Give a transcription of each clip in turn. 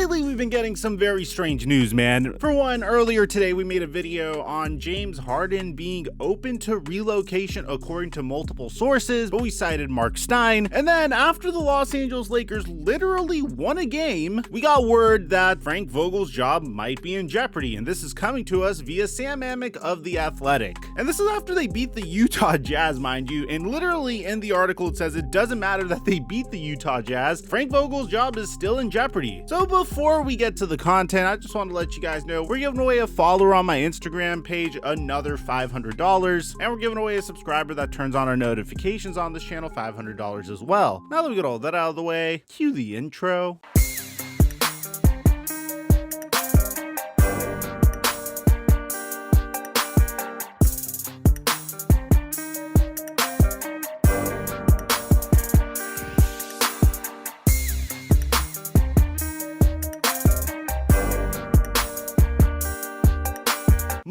lately we've been getting some very strange news, man. For one, earlier today we made a video on James Harden being open to relocation according to multiple sources, but we cited Mark Stein. And then after the Los Angeles Lakers literally won a game, we got word that Frank Vogel's job might be in jeopardy, and this is coming to us via Sam Amick of The Athletic. And this is after they beat the Utah Jazz, mind you, and literally in the article it says it doesn't matter that they beat the Utah Jazz, Frank Vogel's job is still in jeopardy. So before we get to the content, I just want to let you guys know we're giving away a follower on my Instagram page another $500, and we're giving away a subscriber that turns on our notifications on this channel $500 as well. Now that we got all that out of the way, cue the intro.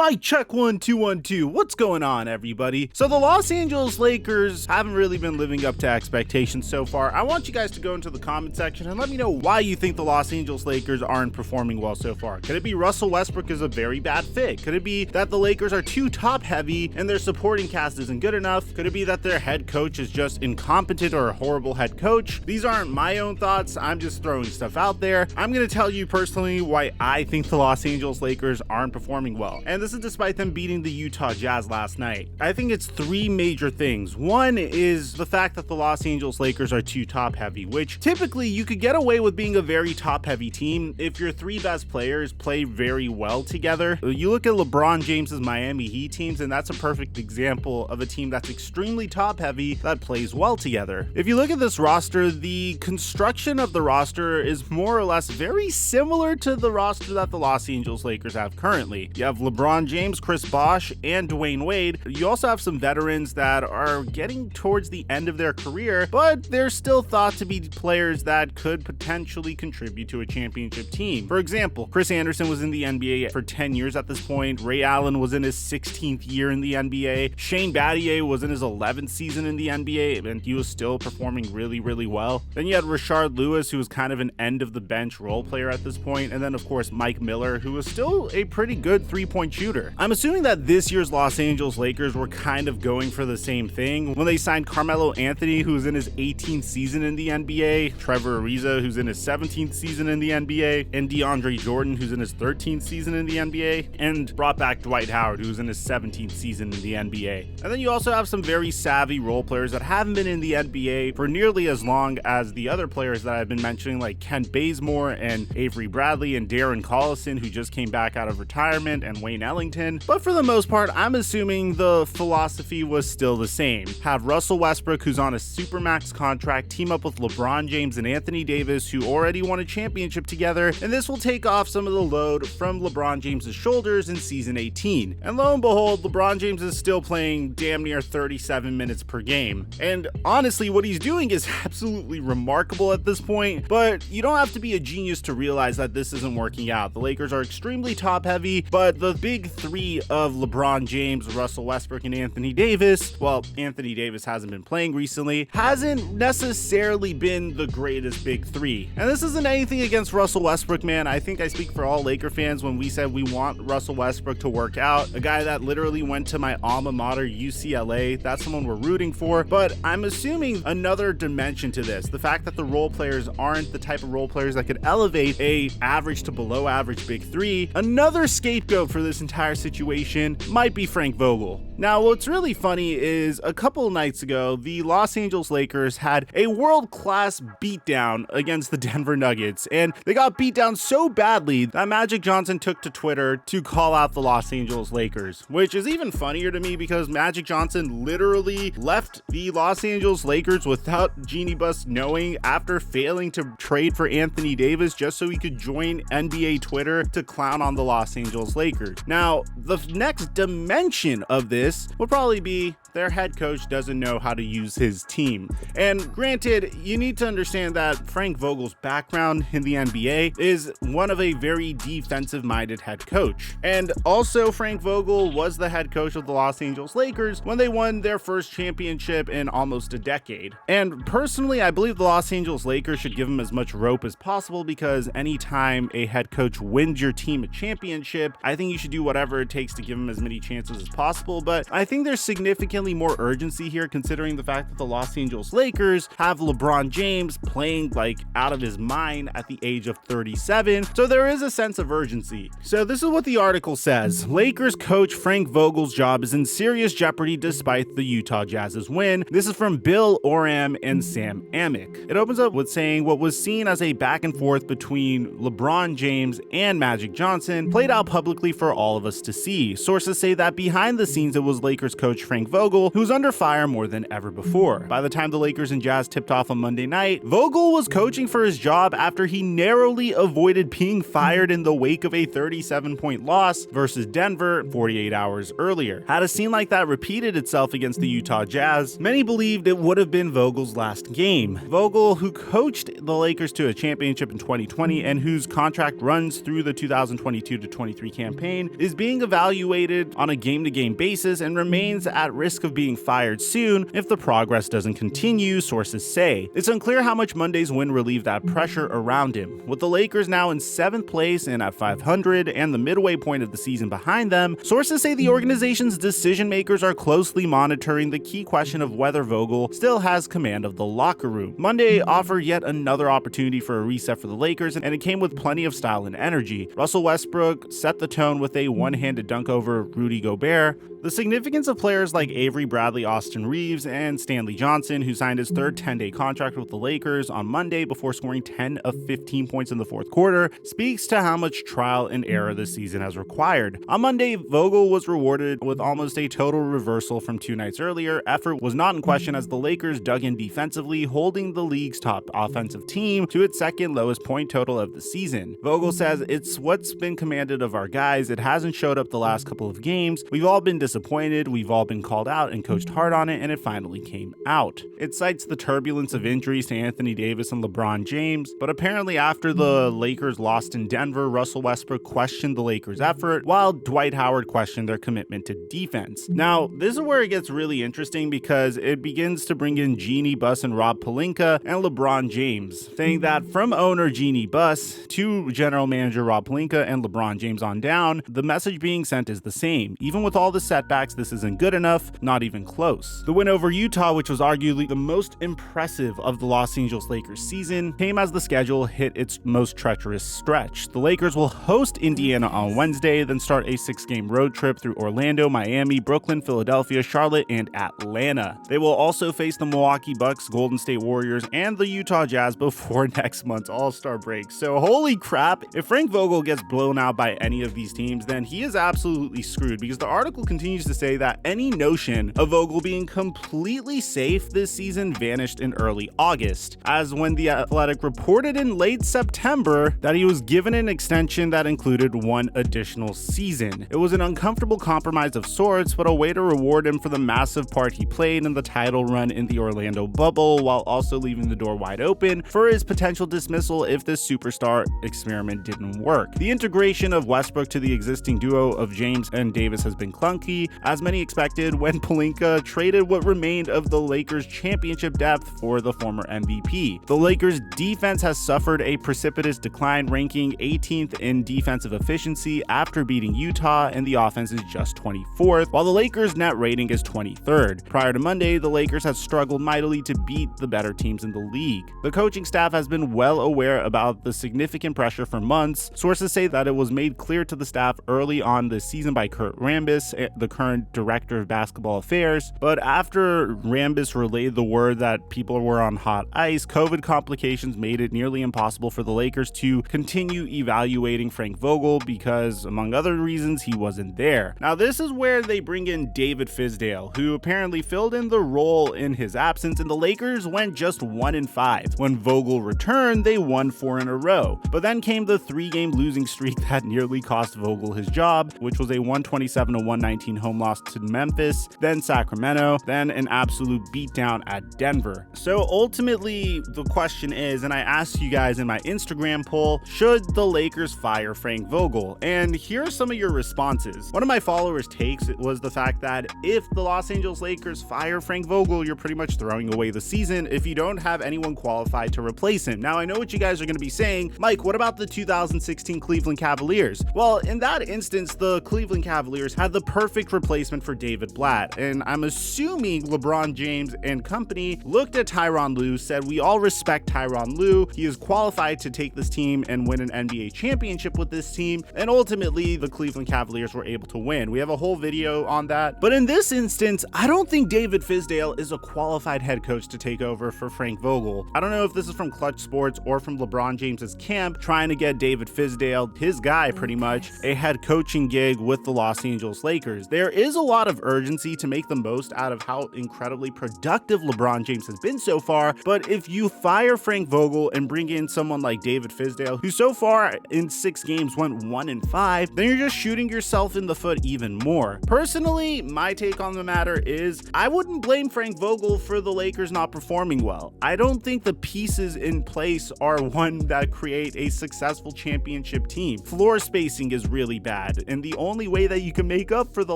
Mic check 1 2 1 2. What's going on, everybody? So the Los Angeles Lakers haven't really been living up to expectations so far. I want you guys to go into the comment section and let me know why you think the Los Angeles Lakers aren't performing well so far. Could it be Russell Westbrook is a very bad fit? Could it be that the Lakers are too top heavy and their supporting cast isn't good enough? Could it be that their head coach is just incompetent or a horrible head coach? These aren't my own thoughts. I'm just throwing stuff out there. I'm going to tell you personally why I think the Los Angeles Lakers aren't performing well. And this is despite them beating the Utah Jazz last night. I think it's three major things. One is the fact that the Los Angeles Lakers are too top heavy, which typically you could get away with being a very top heavy team if your three best players play very well together. You look at LeBron James's Miami Heat teams, and that's a perfect example of a team that's extremely top heavy that plays well together. If you look at this roster, the construction of the roster is more or less very similar to the roster that the Los Angeles Lakers have currently. You have LeBron James, Chris Bosh, and Dwayne Wade. You also have some veterans that are getting towards the end of their career, but they're still thought to be players that could potentially contribute to a championship team. For example, Chris Anderson was in the NBA for 10 years at this point. Ray Allen was in his 16th year in the NBA. Shane Battier was in his 11th season in the NBA, and he was still performing really well. Then you had Rashard Lewis, who was kind of an end of the bench role player at this point, and then of course Mike Miller, who was still a pretty good three-point shooter. I'm assuming that this year's Los Angeles Lakers were kind of going for the same thing when they signed Carmelo Anthony, who's in his 18th season in the NBA, Trevor Ariza, who's in his 17th season in the NBA, and DeAndre Jordan, who's in his 13th season in the NBA, and brought back Dwight Howard, who's in his 17th season in the NBA. And then you also have some very savvy role players that haven't been in the NBA for nearly as long as the other players that I've been mentioning, like Kent Bazemore and Avery Bradley and Darren Collison, who just came back out of retirement, and Wayne Ellington. But for the most part, I'm assuming the philosophy was still the same. Have Russell Westbrook, who's on a supermax contract, team up with LeBron James and Anthony Davis, who already won a championship together, and this will take off some of the load from LeBron James's shoulders in season 18. And lo and behold, LeBron James is still playing damn near 37 minutes per game. And honestly, what he's doing is absolutely remarkable at this point, but you don't have to be a genius to realize that this isn't working out. The Lakers are extremely top heavy, but the big three of LeBron James, Russell Westbrook, and Anthony Davis, well, Anthony Davis hasn't been playing recently, hasn't necessarily been the greatest big three. And this isn't anything against Russell Westbrook, man. I think I speak for all Laker fans when we said we want Russell Westbrook to work out, a guy that literally went to my alma mater, UCLA. That's someone we're rooting for, but I'm assuming another dimension to this, the fact that the role players aren't the type of role players that could elevate a average to below average big three. Another scapegoat for this entire situation might be Frank Vogel. Now, what's really funny is a couple of nights ago, the Los Angeles Lakers had a world-class beatdown against the Denver Nuggets, and they got beat down so badly that Magic Johnson took to Twitter to call out the Los Angeles Lakers, which is even funnier to me because Magic Johnson literally left the Los Angeles Lakers without Jeanie Buss knowing after failing to trade for Anthony Davis just so he could join NBA Twitter to clown on the Los Angeles Lakers. Now, Now, the next dimension of this would probably be their head coach doesn't know how to use his team. And granted, you need to understand that Frank Vogel's background in the NBA is one of a very defensive-minded head coach. And also, Frank Vogel was the head coach of the Los Angeles Lakers when they won their first championship in almost a decade. And personally, I believe the Los Angeles Lakers should give him as much rope as possible, because anytime a head coach wins your team a championship, I think you should do whatever it takes to give him as many chances as possible. But I think there's significantly more urgency here, considering the fact that the Los Angeles Lakers have LeBron James playing like out of his mind at the age of 37. So there is a sense of urgency. So this is what the article says. Lakers coach Frank Vogel's job is in serious jeopardy despite the Utah Jazz's win. This is from Bill Oram and Sam Amick. It opens up with saying what was seen as a back and forth between LeBron James and Magic Johnson played out publicly for all of us to see. Sources say that behind the scenes it was Lakers coach Frank Vogel who's under fire more than ever before. By the time the Lakers and Jazz tipped off on Monday night, Vogel was coaching for his job after he narrowly avoided being fired in the wake of a 37-point loss versus Denver 48 hours earlier. Had a scene like that repeated itself against the Utah Jazz, many believed it would have been Vogel's last game. Vogel, who coached the Lakers to a championship in 2020 and whose contract runs through the 2022-23 campaign, is being evaluated on a game-to-game basis and remains at risk of being fired soon if the progress doesn't continue, sources say. It's unclear how much Monday's win relieved that pressure around him. With the Lakers now in 7th place and at 500 and the midway point of the season behind them, sources say the organization's decision makers are closely monitoring the key question of whether Vogel still has command of the locker room. Monday offered yet another opportunity for a reset for the Lakers, and it came with plenty of style and energy. Russell Westbrook set the tone with a one-handed dunk over Rudy Gobert. The significance of players like Avery Bradley, Austin Reeves, and Stanley Johnson, who signed his third 10-day contract with the Lakers on Monday before scoring 10 of 15 points in the fourth quarter, speaks to how much trial and error this season has required. On Monday, Vogel was rewarded with almost a total reversal from 2 nights earlier. Effort was not in question as the Lakers dug in defensively, holding the league's top offensive team to its second lowest point total of the season. Vogel says, "It's what's been commanded of our guys. It hasn't showed up the last couple of games. We've all been disappointed, we've all been called out and coached hard on it, and it finally came out." It cites the turbulence of injuries to Anthony Davis and LeBron James, but apparently after the Lakers lost in Denver, Russell Westbrook questioned the Lakers' effort, while Dwight Howard questioned their commitment to defense. Now, this is where it gets really interesting, because it begins to bring in Jeannie Buss and Rob Pelinka and LeBron James, saying that from owner Jeannie Buss to general manager Rob Pelinka and LeBron James on down, the message being sent is the same. Even with all the setbacks, this isn't good enough, not even close. The win over Utah, which was arguably the most impressive of the Los Angeles Lakers season, came as the schedule hit its most treacherous stretch. The Lakers will host Indiana on Wednesday, then start a 6-game road trip through Orlando, Miami, Brooklyn, Philadelphia, Charlotte, and Atlanta. They will also face the Milwaukee Bucks, Golden State Warriors, and the Utah Jazz before next month's All-Star break. So holy crap, if Frank Vogel gets blown out by any of these teams, then he is absolutely screwed, because the article continues to say that any notion of Vogel being completely safe this season vanished in early August, as when The Athletic reported in late September that he was given an extension that included 1 additional season. It was an uncomfortable compromise of sorts, but a way to reward him for the massive part he played in the title run in the Orlando bubble, while also leaving the door wide open for his potential dismissal if this superstar experiment didn't work. The integration of Westbrook to the existing duo of James and Davis has been clunky, as many expected when Pelinka traded what remained of the Lakers' championship depth for the former MVP. The Lakers' defense has suffered a precipitous decline, ranking 18th in defensive efficiency after beating Utah, and the offense is just 24th, while the Lakers' net rating is 23rd. Prior to Monday, the Lakers had struggled mightily to beat the better teams in the league. The coaching staff has been well aware about the significant pressure for months. Sources say that it was made clear to the staff early on this season by Kurt Rambis, the current director of basketball affairs, but after Rambis relayed the word that people were on hot ice, COVID complications made it nearly impossible for the Lakers to continue evaluating Frank Vogel because, among other reasons, he wasn't there. Now, this is where they bring in David Fizdale, who apparently filled in the role in his absence, and the Lakers went just 1-5. When Vogel returned, they won 4 in a row. But then came the 3-game losing streak that nearly cost Vogel his job, which was a 127-119 home loss to Memphis, then Sacramento, then an absolute beatdown at Denver. So ultimately, the question is, and I asked you guys in my Instagram poll, should the Lakers fire Frank Vogel? And here are some of your responses. One of my followers' takes was the fact that if the Los Angeles Lakers fire Frank Vogel, you're pretty much throwing away the season if you don't have anyone qualified to replace him. Now, I know what you guys are going to be saying. Mike, what about the 2016 Cleveland Cavaliers? Well, in that instance, the Cleveland Cavaliers had the perfect replacement for David Blatt, and I'm assuming LeBron James and company looked at Tyronn Lue, said, we all respect Tyronn Lue. He is qualified to take this team and win an NBA championship with this team, and ultimately the Cleveland Cavaliers were able to win. We have a whole video on that, but in this instance, I don't think David Fizdale is a qualified head coach to take over for Frank Vogel. I don't know if this is from Clutch Sports or from LeBron James's camp trying to get David Fizdale, his guy pretty much, a head coaching gig with the Los Angeles Lakers. There is a lot of urgency to make the most out of how incredibly productive LeBron James has been so far, but if you fire Frank Vogel and bring in someone like David Fizdale, who so far in 6 games went 1-5, then you're just shooting yourself in the foot even more. Personally, my take on the matter is I wouldn't blame Frank Vogel for the Lakers not performing well. I don't think the pieces in place are one that create a successful championship team. Floor spacing is really bad, and the only way that you can make up for the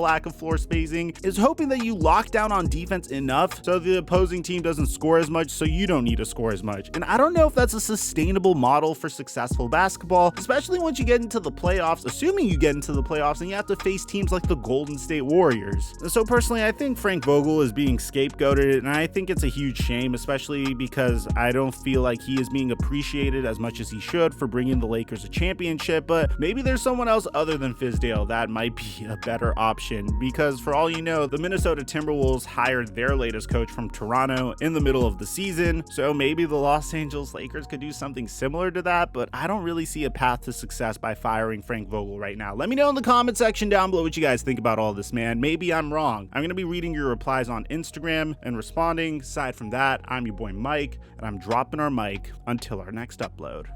lack of floor spacing is hoping that you lock down on defense enough so the opposing team doesn't score as much, so you don't need to score as much. And I don't know if that's a sustainable model for successful basketball, especially once you get into the playoffs, assuming you get into the playoffs and you have to face teams like the Golden State Warriors. So personally, I think Frank Vogel is being scapegoated, and I think it's a huge shame, especially because I don't feel like he is being appreciated as much as he should for bringing the Lakers a championship, but maybe there's someone else other than Fizdale that might be a better option, because for all you know, the Minnesota Timberwolves hired their latest coach from Toronto in the middle of the season, so maybe the Los Angeles Lakers could do something similar to that, but I don't really see a path to success by firing Frank Vogel right now. Let me know in the comment section down below what you guys think about all this, man. Maybe I'm wrong. I'm going to be reading your replies on Instagram and responding. Aside from that, I'm your boy Mike, and I'm dropping our mic until our next upload.